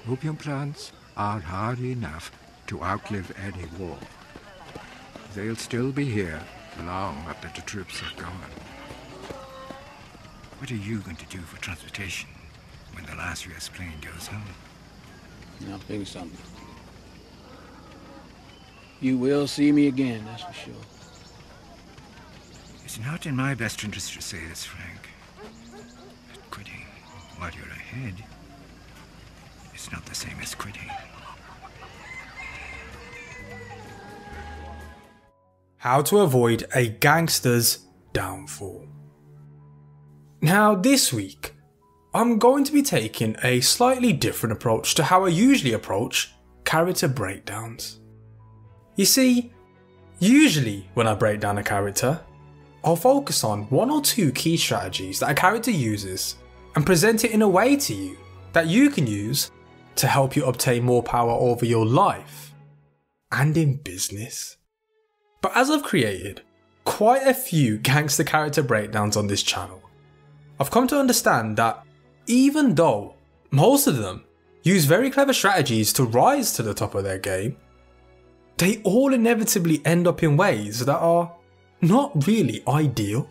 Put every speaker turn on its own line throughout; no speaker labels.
Opium plants are hard enough to outlive any war. They'll still be here long after the troops have gone. What are you going to do for transportation when the last US plane goes home?
Nothing, something. You will see me again, that's for sure.
It's not in my best interest to say this, Frank. But quitting while you're ahead is not the same as quitting.
How to avoid a gangster's downfall. Now this week, I'm going to be taking a slightly different approach to how I usually approach character breakdowns. You see, usually when I break down a character, I'll focus on one or two key strategies that a character uses and present it in a way to you that you can use to help you obtain more power over your life and in business. But as I've created quite a few gangster character breakdowns on this channel, I've come to understand that even though most of them use very clever strategies to rise to the top of their game, they all inevitably end up in ways that are not really ideal.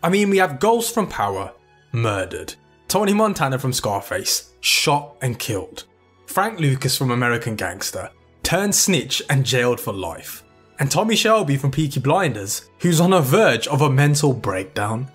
I mean, we have Ghost from Power, murdered. Tony Montana from Scarface, shot and killed. Frank Lucas from American Gangster, turned snitch and jailed for life. And Tommy Shelby from Peaky Blinders, who's on the verge of a mental breakdown.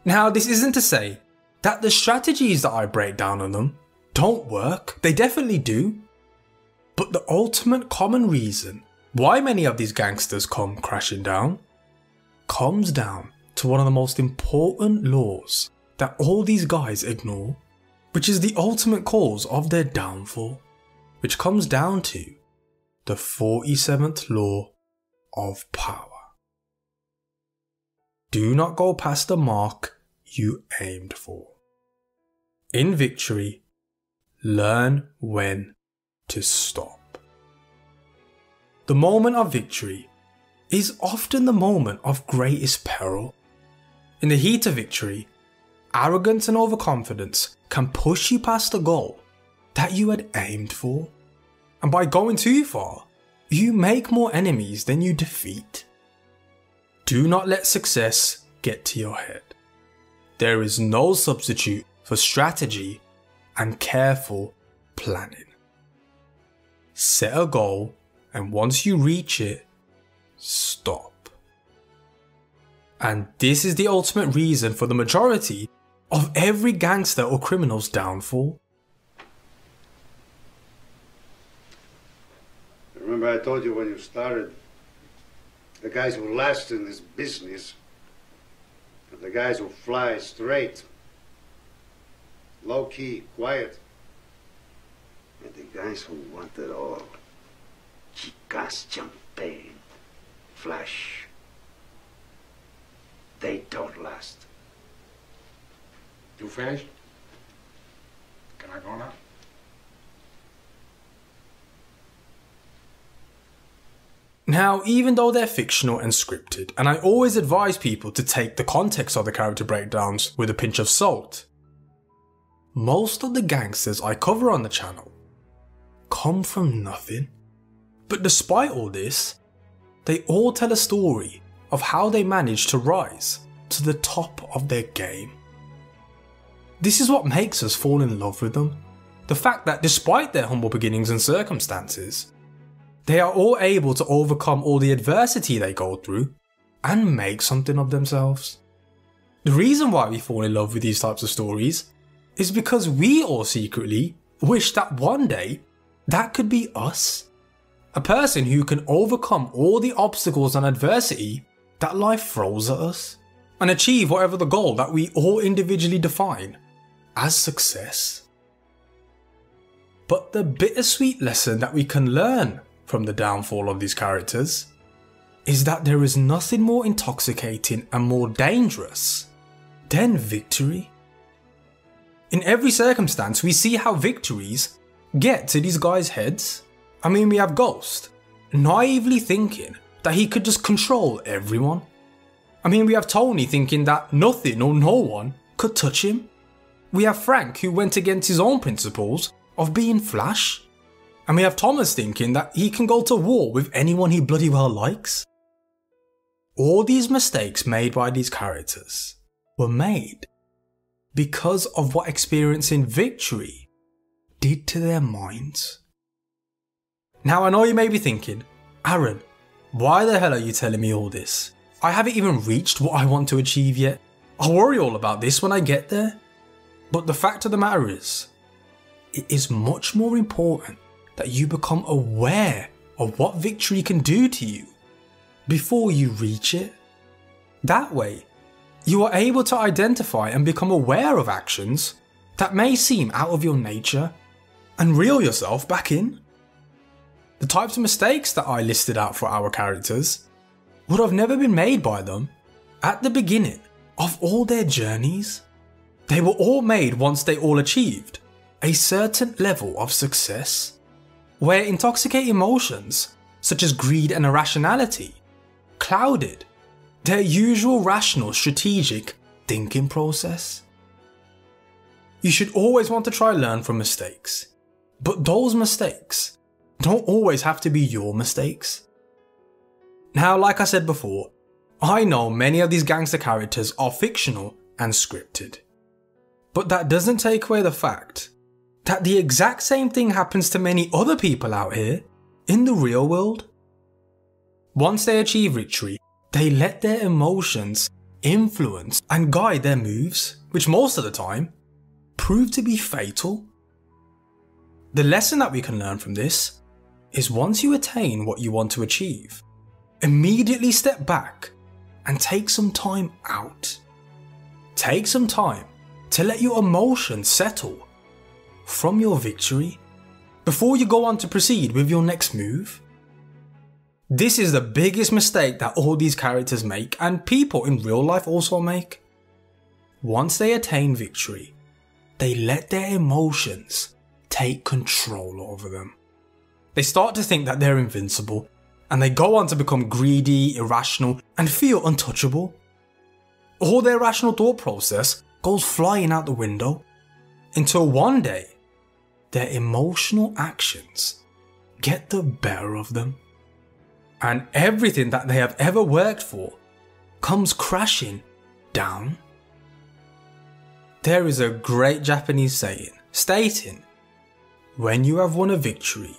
Now, this isn't to say that the strategies that I break down on them don't work. They definitely do. But the ultimate common reason why many of these gangsters come crashing down comes down to one of the most important laws that all these guys ignore, which is the ultimate cause of their downfall, which comes down to the 47th law of power. Do not go past the mark you aimed for. In victory, learn when to stop. The moment of victory is often the moment of greatest peril. In the heat of victory, arrogance and overconfidence can push you past the goal that you had aimed for. And by going too far, you make more enemies than you defeat. Do not let success get to your head. There is no substitute for strategy and careful planning. Set a goal, and once you reach it, stop. And this is the ultimate reason for the majority of every gangster or criminal's downfall.
Remember I told you when you started, the guys who last in this business are the guys who fly straight, low-key, quiet, and the guys who want it all. Chicas, champagne, flash. They don't last.
You finished? Can I go now?
Now, even though they're fictional and scripted, and I always advise people to take the context of the character breakdowns with a pinch of salt, most of the gangsters I cover on the channel come from nothing. But despite all this, they all tell a story of how they managed to rise to the top of their game. This is what makes us fall in love with them. The fact that despite their humble beginnings and circumstances, they are all able to overcome all the adversity they go through and make something of themselves. The reason why we fall in love with these types of stories is because we all secretly wish that one day that could be us. A person who can overcome all the obstacles and adversity that life throws at us and achieve whatever the goal that we all individually define as success. But the bittersweet lesson that we can learn from the downfall of these characters is that there is nothing more intoxicating and more dangerous than victory. In every circumstance, we see how victories get to these guys' heads. I mean, we have Ghost naively thinking that he could just control everyone. I mean, we have Tony thinking that nothing or no one could touch him. We have Frank who went against his own principles of being Flash. And we have Thomas thinking that he can go to war with anyone he bloody well likes. All these mistakes made by these characters were made because of what experiencing victory did to their minds. Now I know you may be thinking, Aaron, why the hell are you telling me all this? I haven't even reached what I want to achieve yet. I'll worry all about this when I get there. But the fact of the matter is, it is much more important that you become aware of what victory can do to you before you reach it. That way, you are able to identify and become aware of actions that may seem out of your nature and reel yourself back in. The types of mistakes that I listed out for our characters would have never been made by them at the beginning of all their journeys. They were all made once they all achieved a certain level of success, where intoxicating emotions such as greed and irrationality clouded their usual rational strategic thinking process. You should always want to try learn from mistakes, but those mistakes don't always have to be your mistakes. Now, like I said before, I know many of these gangster characters are fictional and scripted, but that doesn't take away the fact that the exact same thing happens to many other people out here in the real world. Once they achieve victory, they let their emotions influence and guide their moves, which most of the time prove to be fatal. The lesson that we can learn from this is once you attain what you want to achieve, immediately step back and take some time out. Take some time to let your emotions settle from your victory before you go on to proceed with your next move. This is the biggest mistake that all these characters make and people in real life also make. Once they attain victory, they let their emotions take control over them. They start to think that they're invincible, and they go on to become greedy, irrational, and feel untouchable. All their rational thought process goes flying out the window, until one day, their emotional actions get the better of them, and everything that they have ever worked for comes crashing down. There is a great Japanese saying stating, "When you have won a victory,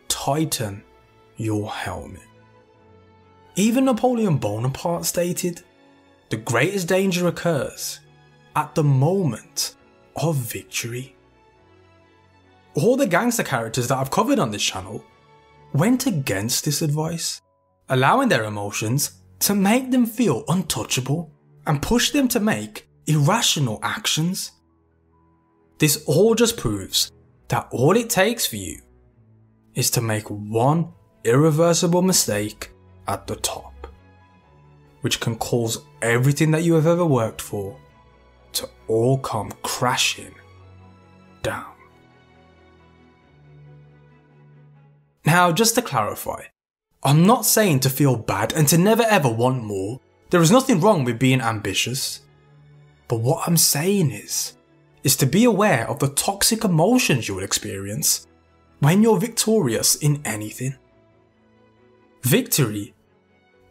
tighten your helmet." Even Napoleon Bonaparte stated, "The greatest danger occurs at the moment of victory." All the gangster characters that I've covered on this channel went against this advice, allowing their emotions to make them feel untouchable and push them to make irrational actions. This all just proves that all it takes for you is to make one irreversible mistake at the top, which can cause everything that you have ever worked for to all come crashing down. Now, just to clarify, I'm not saying to feel bad and to never ever want more. There is nothing wrong with being ambitious. But what I'm saying is to be aware of the toxic emotions you will experience when you're victorious in anything. Victory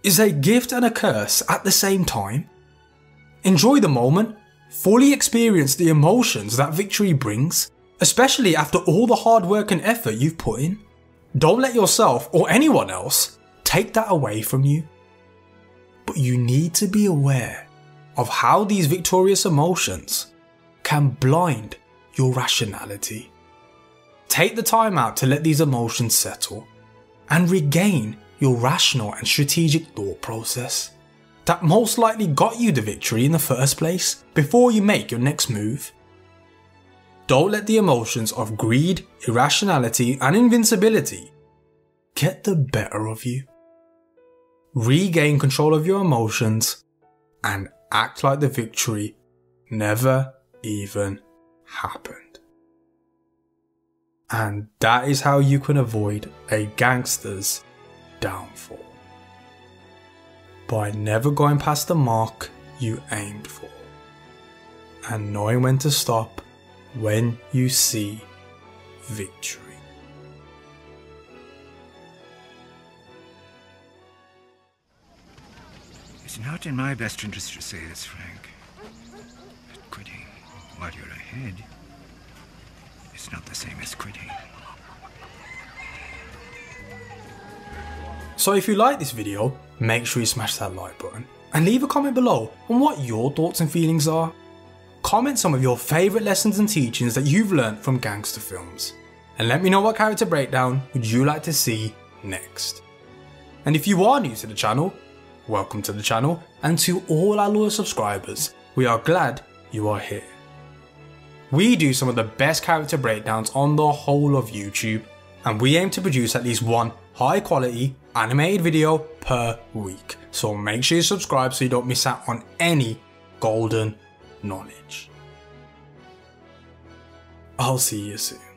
is a gift and a curse at the same time. Enjoy the moment, fully experience the emotions that victory brings, especially after all the hard work and effort you've put in. Don't let yourself or anyone else take that away from you. But you need to be aware of how these victorious emotions can blind your rationality. Take the time out to let these emotions settle and regain your rational and strategic thought process that most likely got you the victory in the first place before you make your next move. Don't let the emotions of greed, irrationality, and invincibility get the better of you. Regain control of your emotions and act like the victory never even happened. And that is how you can avoid a gangster's downfall. By never going past the mark you aimed for, and knowing when to stop when you see victory.
It's not in my best interest to say this, Frank. But quitting while you're ahead is not the same as quitting.
So if you like this video, make sure you smash that like button and leave a comment below on what your thoughts and feelings are. Comment some of your favourite lessons and teachings that you've learnt from gangster films, and let me know what character breakdown would you like to see next. And if you are new to the channel, welcome to the channel, and to all our loyal subscribers, we are glad you are here. We do some of the best character breakdowns on the whole of YouTube, and we aim to produce at least one high quality animated video per week, so make sure you subscribe so you don't miss out on any golden knowledge. I'll see you soon.